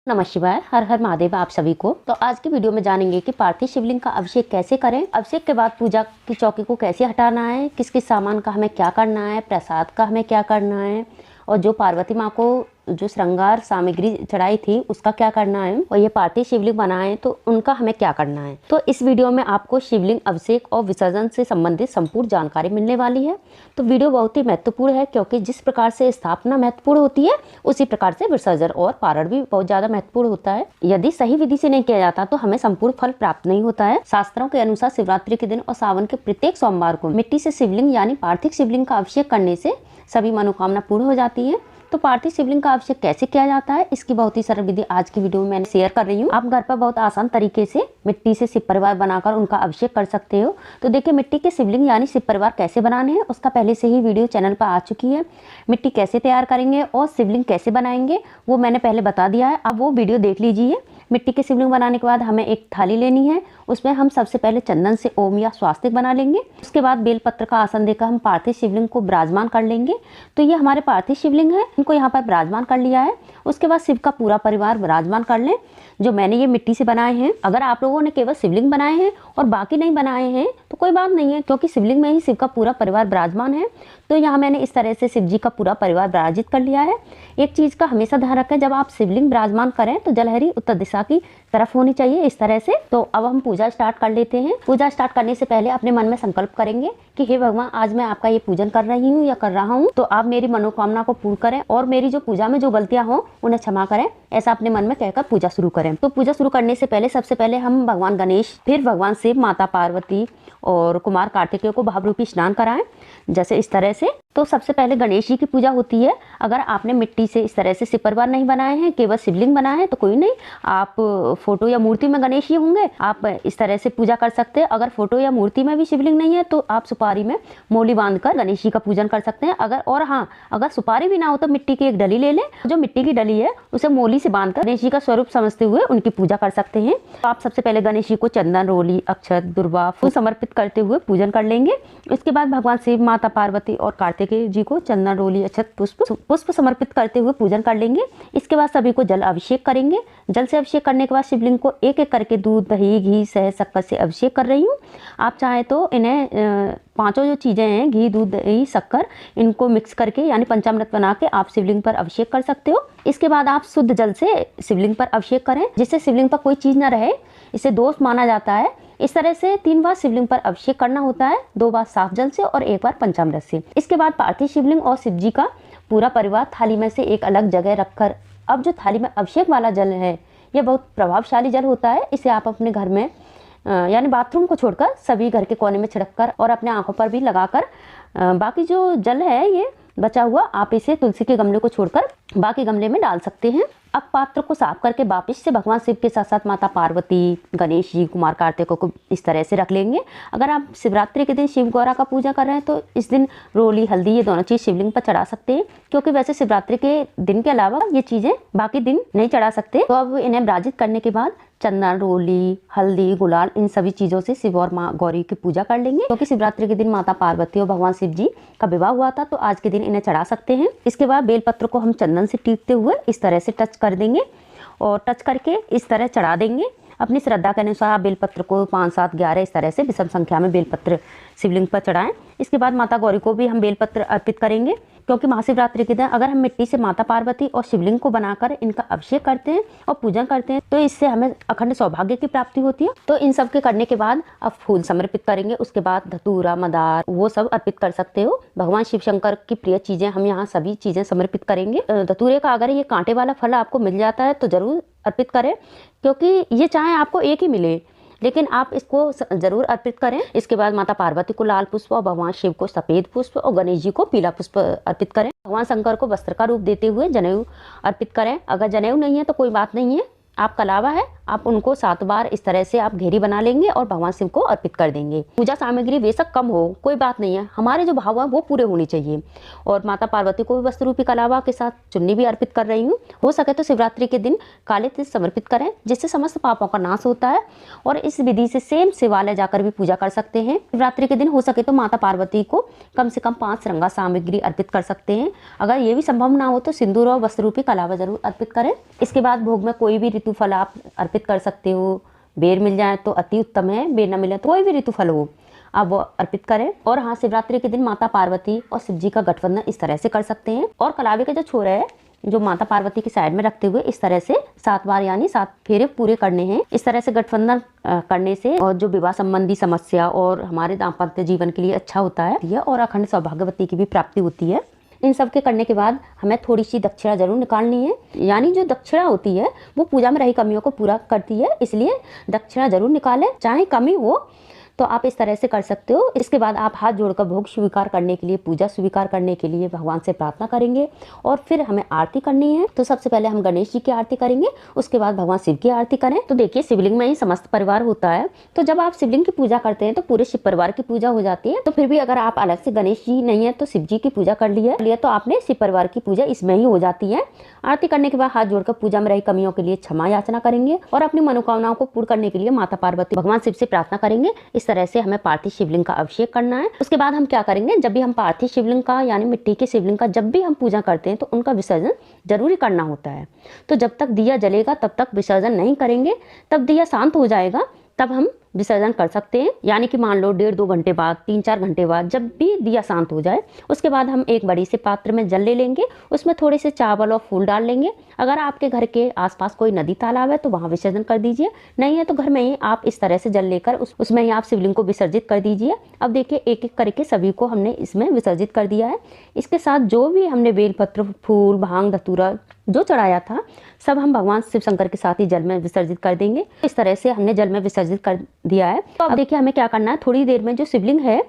नमः शिवाय। हर हर महादेव आप सभी को। तो आज की वीडियो में जानेंगे कि पार्थिव शिवलिंग का अभिषेक कैसे करें, अभिषेक के बाद पूजा की चौकी को कैसे हटाना है, किस किस सामान का हमें क्या करना है, प्रसाद का हमें क्या करना है, और जो पार्वती माँ को जो श्रृंगार सामग्री चढ़ाई थी उसका क्या करना है, और ये पार्थिव शिवलिंग बनाए तो उनका हमें क्या करना है। तो इस वीडियो में आपको शिवलिंग अभिषेक और विसर्जन से संबंधित संपूर्ण जानकारी मिलने वाली है। तो वीडियो बहुत ही महत्वपूर्ण है, क्योंकि जिस प्रकार से स्थापना महत्वपूर्ण होती है उसी प्रकार से विसर्जन और पारण भी बहुत ज्यादा महत्वपूर्ण होता है। यदि सही विधि से नहीं किया जाता तो हमें संपूर्ण फल प्राप्त नहीं होता है। शास्त्रों के अनुसार शिवरात्रि के दिन और सावन के प्रत्येक सोमवार को मिट्टी से शिवलिंग यानी पार्थिव शिवलिंग का अभिषेक करने से सभी मनोकामना पूर्ण हो जाती है। तो पार्थिव शिवलिंग का अभिषेक कैसे किया जाता है, इसकी बहुत ही सरल विधि आज की वीडियो में मैं शेयर कर रही हूँ। आप घर पर बहुत आसान तरीके से मिट्टी से शिव परिवार बनाकर उनका अभिषेक कर सकते हो। तो देखिए, मिट्टी के शिवलिंग यानी शिव परिवार कैसे बनाने हैं उसका पहले से ही वीडियो चैनल पर आ चुकी है। मिट्टी कैसे तैयार करेंगे और शिवलिंग कैसे बनाएंगे वो मैंने पहले बता दिया है, अब वो वीडियो देख लीजिए। मिट्टी के शिवलिंग बनाने के बाद हमें एक थाली लेनी है, उसमें हम सबसे पहले चंदन से ओम या स्वास्तिक बना लेंगे। उसके बाद बेलपत्र का आसन देकर हम पार्थिव शिवलिंग को विराजमान कर लेंगे। तो ये हमारे पार्थिव शिवलिंग है, इनको यहाँ पर विराजमान कर लिया है। उसके बाद शिव का पूरा परिवार विराजमान कर लें, जो मैंने ये मिट्टी से बनाए हैं। अगर आप लोगों ने केवल शिवलिंग बनाए हैं और बाकी नहीं बनाए हैं तो कोई बात नहीं है, क्योंकि शिवलिंग में ही शिव का पूरा परिवार विराजमान है। तो यहाँ मैंने इस तरह से शिव जी का पूरा परिवार विराजित कर लिया है। एक चीज का हमेशा ध्यान रखें, जब आप शिवलिंग विराजमान करें तो जलहरी उत्तर दिशा की तरफ होनी चाहिए, इस तरह से। तो अब हम पूजा स्टार्ट कर लेते हैं। पूजा स्टार्ट करने से पहले अपने मन में संकल्प करेंगे कि हे भगवान, आज मैं आपका ये पूजन कर रही हूँ या कर रहा हूँ, तो आप मेरी मनोकामना को पूर्ण करें और मेरी जो पूजा में जो गलतियां हो उन्हें क्षमा करें। ऐसा अपने मन में कहकर पूजा शुरू करें। तो पूजा शुरू करने से पहले सबसे पहले हम भगवान गणेश, फिर भगवान शिव, माता पार्वती और कुमार कार्तिकेय को भावरूपी स्नान कराएं, जैसे इस तरह से। तो सबसे पहले गणेश जी की पूजा होती है। अगर आपने मिट्टी से इस तरह से शिव परिवार नहीं बनाए हैं, केवल शिवलिंग बनाए हैं, तो कोई नहीं, आप फोटो या मूर्ति में गणेश जी होंगे, आप इस तरह से पूजा कर सकते हैं। अगर फोटो या मूर्ति में भी शिवलिंग नहीं है तो आप सुपारी में मोली बांधकर गणेश जी का पूजन कर सकते हैं। अगर सुपारी भी ना हो तो मिट्टी की एक डली ले लें, जो मिट्टी की डली है उसे मोली से बांधकर गणेश जी का स्वरूप समझते हुए उनकी पूजा कर सकते हैं। तो आप सबसे पहले गणेश जी को चंदन, रोली, अक्षत, दुर्वा, फूल समर्पित करते हुए पूजन कर लेंगे। इसके बाद भगवान शिव, माता पार्वती और कार्तिकेय जी को चंदन, रोली, अक्षत, पुष्प समर्पित करते हुए पूजन कर लेंगे। इसके बाद सभी को जल अभिषेक करेंगे। जल से अभिषेक करने के बाद शिवलिंग को एक एक करके दूध, दही, घी, शहद, शक्कर से अभिषेक कर रही हूँ। आप चाहे तो इन्हें पांचों जो चीजें हैं, घी, दूध, दही, शक्कर, इनको मिक्स करके यानी पंचामृत बना के आप शिवलिंग पर अभिषेक कर सकते हो। इसके बाद आप शुद्ध जल से शिवलिंग पर अभिषेक करें, जिससे शिवलिंग पर कोई चीज न रहे, इसे दोष माना जाता है। इस तरह से 3 बार शिवलिंग पर अभिषेक करना होता है, 2 बार साफ जल से और 1 बार पंचामृत से। इसके बाद पार्थिव शिवलिंग और शिव जी का पूरा परिवार थाली में से एक अलग जगह रखकर, अब जो थाली में अभिषेक वाला जल है यह बहुत प्रभावशाली जल होता है। इसे आप अपने घर में यानी बाथरूम को छोड़कर सभी घर के कोने में छिड़क कर और अपने आंखों पर भी लगाकर, बाकी जो जल है ये बचा हुआ आप इसे तुलसी के गमले को छोड़कर बाकी गमले में डाल सकते हैं। अब पात्र को साफ करके वापस से भगवान शिव के साथ साथ माता पार्वती, गणेश जी, कुमार कार्तिकेय को इस तरह से रख लेंगे। अगर आप शिवरात्रि के दिन शिव गौरा का पूजा कर रहे हैं तो इस दिन रोली, हल्दी, ये दोनों चीज शिवलिंग पर चढ़ा सकते हैं, क्योंकि वैसे शिवरात्रि के दिन के अलावा ये चीजें बाकी दिन नहीं चढ़ा सकते। तो अब इन्हें विराजित करने के बाद चंदन, रोली, हल्दी, गुलाल, इन सभी चीजों से शिव और माँ गौरी की पूजा कर लेंगे, क्योंकि शिवरात्रि के दिन माता पार्वती और भगवान शिव जी का विवाह हुआ था, तो आज के दिन इन्हें चढ़ा सकते हैं। इसके बाद बेलपत्र को हम चंदन से टीपते हुए इस तरह से टच कर देंगे और टच करके इस तरह चढ़ा देंगे। अपनी श्रद्धा के अनुसार आप बेलपत्र को 5, 7, 11 इस तरह से विषम संख्या में बेलपत्र शिवलिंग पर चढ़ाएं। इसके बाद माता गौरी को भी हम बेलपत्र अर्पित करेंगे, क्योंकि महाशिवरात्रि के दिन अगर हम मिट्टी से माता पार्वती और शिवलिंग को बनाकर इनका अभिषेक करते हैं और पूजन करते हैं तो इससे हमें अखंड सौभाग्य की प्राप्ति होती है। तो इन सब के करने के बाद अब फूल समर्पित करेंगे। उसके बाद धतूरा, मदार, वो सब अर्पित कर सकते हो। भगवान शिव शंकर की प्रिय चीजें हम यहाँ सभी चीजें समर्पित करेंगे। धतूरे का अगर ये कांटे वाला फल आपको मिल जाता है तो जरूर अर्पित करें, क्योंकि ये चाहे आपको एक ही मिले, लेकिन आप इसको जरूर अर्पित करें। इसके बाद माता पार्वती को लाल पुष्प और भगवान शिव को सफेद पुष्प और गणेश जी को पीला पुष्प अर्पित करें। भगवान शंकर को वस्त्र का रूप देते हुए जनेऊ अर्पित करें। अगर जनेऊ नहीं है तो कोई बात नहीं है, आप कलावा है आप उनको 7 बार इस तरह से आप घेरी बना लेंगे और भगवान शिव को अर्पित कर देंगे। पूजा सामग्री बेशक कम हो, कोई बात नहीं है, हमारे जो भाव है वो पूरे होने चाहिए। और माता पार्वती को वस्त्र रूपी कलावा के साथ चुन्नी भी अर्पित कर रही हूँ। हो सके तो शिवरात्रि के दिन काले तिल समर्पित करें, जिससे समस्त पापों का नाश होता है। और इस विधि से सेम शिवालय जाकर भी पूजा कर सकते हैं। शिवरात्रि के दिन हो सके तो माता पार्वती को कम से कम 5 श्रृंगार सामग्री अर्पित कर सकते हैं। अगर ये भी संभव ना हो तो सिंदूर और वस्त्र रूपी कलावा जरूर अर्पित करें। इसके बाद भोग में कोई भी ऋतु फल आप अर्पित कर सकते हो। बेर मिल जाए तो अति उत्तम है, बेर न मिले तो कोई भी ऋतु फल हो आप वो अर्पित करें। और हाँ, शिवरात्रि के दिन माता पार्वती और शिव जी का गठबंधन इस तरह से कर सकते हैं। और कलावे के जो छोर है जो माता पार्वती की साइड में रखते हुए इस तरह से 7 बार यानी 7 फेरे पूरे करने हैं। इस तरह से गठबंधन करने से और जो विवाह संबंधी समस्या और हमारे दाम्पत्य जीवन के लिए अच्छा होता है और अखंड सौभाग्यवती की भी प्राप्ति होती है। इन सब के करने के बाद हमें थोड़ी सी दक्षिणा जरूर निकालनी है, यानी जो दक्षिणा होती है वो पूजा में रही कमियों को पूरा करती है, इसलिए दक्षिणा जरूर निकालें, चाहे कमी हो तो आप इस तरह से कर सकते हो। इसके बाद आप हाथ जोड़कर भोग स्वीकार करने के लिए, पूजा स्वीकार करने के लिए भगवान से प्रार्थना करेंगे और फिर हमें आरती करनी है। तो सबसे पहले हम गणेश जी की आरती करेंगे, उसके बाद भगवान शिव की आरती करें। तो देखिए, शिवलिंग में ही समस्त परिवार होता है, तो जब आप शिवलिंग की पूजा करते हैं तो पूरे शिव परिवार की पूजा हो जाती है। तो फिर भी अगर आप अलग से गणेश जी नहीं है तो शिव जी की पूजा कर लिया तो आपने शिव परिवार की पूजा इसमें ही हो जाती है। आरती करने के बाद हाथ जोड़कर पूजा में रही कमियों के लिए क्षमा याचना करेंगे और अपनी मनोकामनाओं को पूर्ण करने के लिए माता पार्वती भगवान शिव से प्रार्थना करेंगे। इस तरह से हमें पार्थिव शिवलिंग का अभिषेक करना है। उसके बाद हम क्या करेंगे, जब भी हम पार्थिव शिवलिंग का यानी मिट्टी के शिवलिंग का जब भी हम पूजा करते हैं तो उनका विसर्जन जरूरी करना होता है। तो जब तक दिया जलेगा तब तक विसर्जन नहीं करेंगे, तब दिया शांत हो जाएगा तब हम विसर्जन कर सकते हैं। यानी कि मान लो 1.5-2 घंटे बाद, 3-4 घंटे बाद जब भी दिया शांत हो जाए, उसके बाद हम एक बड़ी से पात्र में जल ले लेंगे, उसमें थोड़े से चावल और फूल डाल लेंगे। अगर आपके घर के आसपास कोई नदी तालाब है तो वहाँ विसर्जन कर दीजिए, नहीं है तो घर में ही आप इस तरह से जल लेकर उसमें ही आप शिवलिंग को विसर्जित कर दीजिए। अब देखिए, एक एक करके सभी को हमने इसमें विसर्जित कर दिया है। इसके साथ जो भी हमने बेलपत्र, फूल, भांग, धतूरा जो चढ़ाया था सब हम भगवान शिव शंकर के साथ ही जल में विसर्जित कर देंगे। इस तरह से हमने जल में विसर्जित कर दिया है। तो अब देखिए हमें क्या करना है, थोड़ी देर में जो शिवलिंग है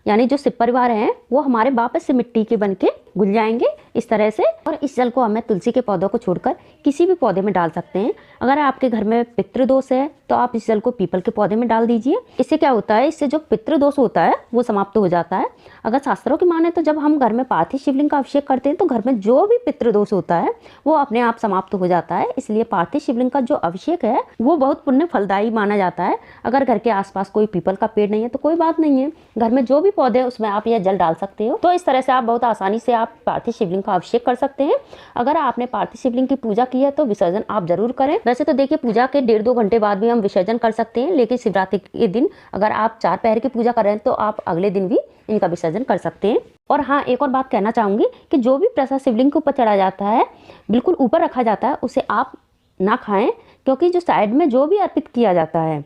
यानी जो शिव परिवार है वो हमारे वापस से मिट्टी के बन के घुल जाएंगे इस तरह से। और इस जल को हमें तुलसी के पौधों को छोड़कर किसी भी पौधे में डाल सकते हैं। अगर आपके घर में पितृदोष है तो आप इस जल को पीपल के पौधे में डाल दीजिए। इससे क्या होता है, इससे जो पितृदोष होता है वो समाप्त हो जाता है। अगर शास्त्रों की माने तो जब हम घर में पार्थिव शिवलिंग का अभिषेक करते हैं तो घर में जो भी पितृदोष होता है वो अपने आप समाप्त हो जाता है। इसलिए पार्थिव शिवलिंग का जो अभिषेक है वो बहुत पुण्य फलदायी माना जाता है। अगर घर के आसपास कोई पीपल का पेड़ नहीं है तो कोई बात नहीं है, घर में जो भी पौधे है उसमें आप यह जल डाल सकते हो। तो इस तरह से आप बहुत आसानी से आप पार्थिव शिवलिंग का अभिषेक कर सकते हैं। अगर आपने पार्थिव शिवलिंग की पूजा की है तो विसर्जन आप जरूर करें। वैसे तो देखिए, पूजा के 1.5-2 घंटे बाद भी हम विसर्जन कर सकते हैं, लेकिन शिवरात्रि के दिन अगर आप 4 पहर की पूजा कर रहे हैं तो आप अगले दिन भी इनका विसर्जन कर सकते हैं। और हाँ, एक और बात कहना चाहूंगी कि जो भी प्रसाद शिवलिंग के ऊपर चढ़ा जाता है, बिल्कुल ऊपर रखा जाता है, उसे आप ना खाएं, क्योंकि जो साइड में जो भी अर्पित किया जाता है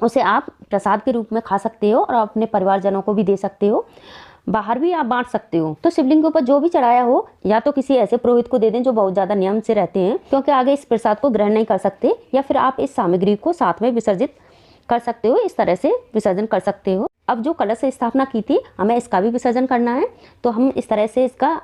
उसे आप प्रसाद के रूप में खा सकते हो और अपने परिवारजनों को भी दे सकते हो, बाहर भी आप बांट सकते हो। तो शिवलिंग के ऊपर जो भी चढ़ाया हो या तो किसी ऐसे पुरोहित को दे दें जो बहुत ज्यादा नियम से रहते हैं, क्योंकि आगे इस प्रसाद को ग्रहण नहीं कर सकते, या फिर आप इस सामग्री को साथ में विसर्जित कर सकते हो, इस तरह से विसर्जन कर सकते हो। अब जो कलश से स्थापना की थी हमें इसका भी विसर्जन करना है। तो हम इस तरह से इसका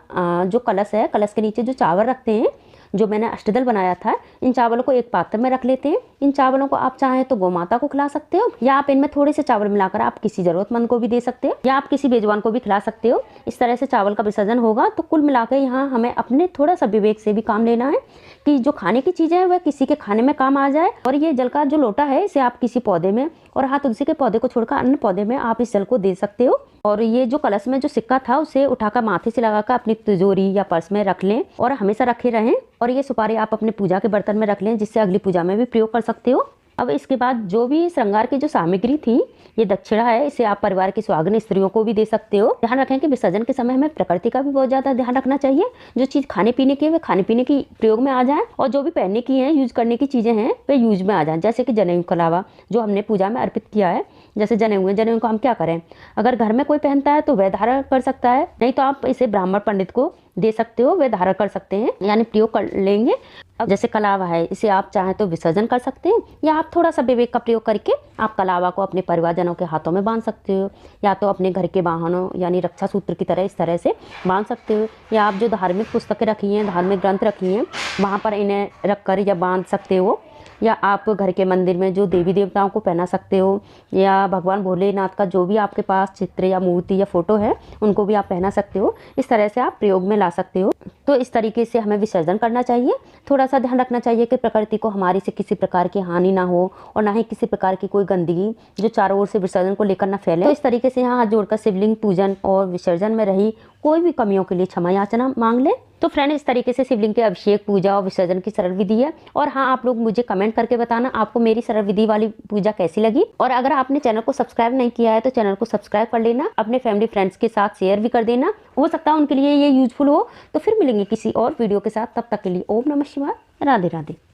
जो कलश है, कलश के नीचे जो चावल रखते हैं, जो मैंने अष्टदल बनाया था, इन चावलों को एक पात्र में रख लेते हैं। इन चावलों को आप चाहें तो गौ माता को खिला सकते हो, या आप इनमें थोड़े से चावल मिलाकर आप किसी जरूरतमंद को भी दे सकते हो, या आप किसी बेजुबान को भी खिला सकते हो। इस तरह से चावल का विसर्जन होगा। तो कुल मिलाकर यहाँ हमें अपने थोड़ा सा विवेक से भी काम लेना है कि जो खाने की चीजें हैं वह किसी के खाने में काम आ जाए। और ये जल का जो लोटा है इसे आप किसी पौधे में, और हाँ, तुलसी के पौधे को छोड़कर अन्य पौधे में आप इस जल को दे सकते हो। और ये जो कलश में जो सिक्का था उसे उठाकर माथे से लगाकर अपनी तिजोरी या पर्स में रख लें और हमेशा रखे रहें। और ये सुपारी आप अपने पूजा के बर्तन में रख लें, जिससे अगली पूजा में भी प्रयोग कर सकते हो। अब इसके बाद जो भी श्रृंगार की जो सामग्री थी, ये दक्षिणा है, इसे आप परिवार की सुहागिन स्त्रियों को भी दे सकते हो। ध्यान रखें कि विसर्जन के समय हमें प्रकृति का भी बहुत ज्यादा ध्यान रखना चाहिए। जो चीज खाने पीने की है वे खाने पीने की प्रयोग में आ जाए, और जो भी पहनने की है, यूज करने की चीजें हैं, वे यूज में आ जाए। जैसे कि जनेऊ के अलावा जो हमने पूजा में अर्पित किया है, जैसे जनेऊ है, जनेऊ को हम क्या करें, अगर घर में कोई पहनता है तो वह धारण कर सकता है, नहीं तो आप इसे ब्राह्मण पंडित को दे सकते हो, वे धारण कर सकते हैं, यानी प्रयोग कर लेंगे। अब जैसे कलावा है, इसे आप चाहें तो विसर्जन कर सकते हैं, या आप थोड़ा सा विवेक का प्रयोग करके आप कलावा को अपने परिवारजनों के हाथों में बांध सकते हो, या तो अपने घर के वाहनों यानी रक्षा सूत्र की तरह इस तरह से बांध सकते हो, या आप जो धार्मिक पुस्तकें रखी हैं, धार्मिक ग्रंथ रखी हैं, वहाँ पर इन्हें रख कर या बांध सकते हो। या आप घर के मंदिर में जो देवी देवताओं को पहना सकते हो, या भगवान भोलेनाथ का जो भी आपके पास चित्र या मूर्ति या फोटो है उनको भी आप पहना सकते हो। इस तरह से आप प्रयोग में ला सकते हो। तो इस तरीके से हमें विसर्जन करना चाहिए। थोड़ा सा ध्यान रखना चाहिए कि प्रकृति को हमारी से किसी प्रकार की हानि ना हो और ना ही किसी प्रकार की कोई गंदगी जो चारों ओर से विसर्जन को लेकर ना फैले। तो इस तरीके से यहाँ हाथ जोड़कर शिवलिंग पूजन और विसर्जन में रही कोई भी कमियों के लिए क्षमा याचना मांग ले। तो फ्रेंड, इस तरीके से शिवलिंग के अभिषेक, पूजा और विसर्जन की सरल विधि है। और हाँ, आप लोग मुझे कमेंट करके बताना आपको मेरी सरल विधि वाली पूजा कैसी लगी। और अगर आपने चैनल को सब्सक्राइब नहीं किया है तो चैनल को सब्सक्राइब कर लेना, अपने फैमिली फ्रेंड्स के साथ शेयर भी कर देना, हो सकता है उनके लिए ये यूजफुल हो। तो फिर मिलेंगे किसी और वीडियो के साथ, तब तक के लिए ओम नमः शिवाय, राधे राधे।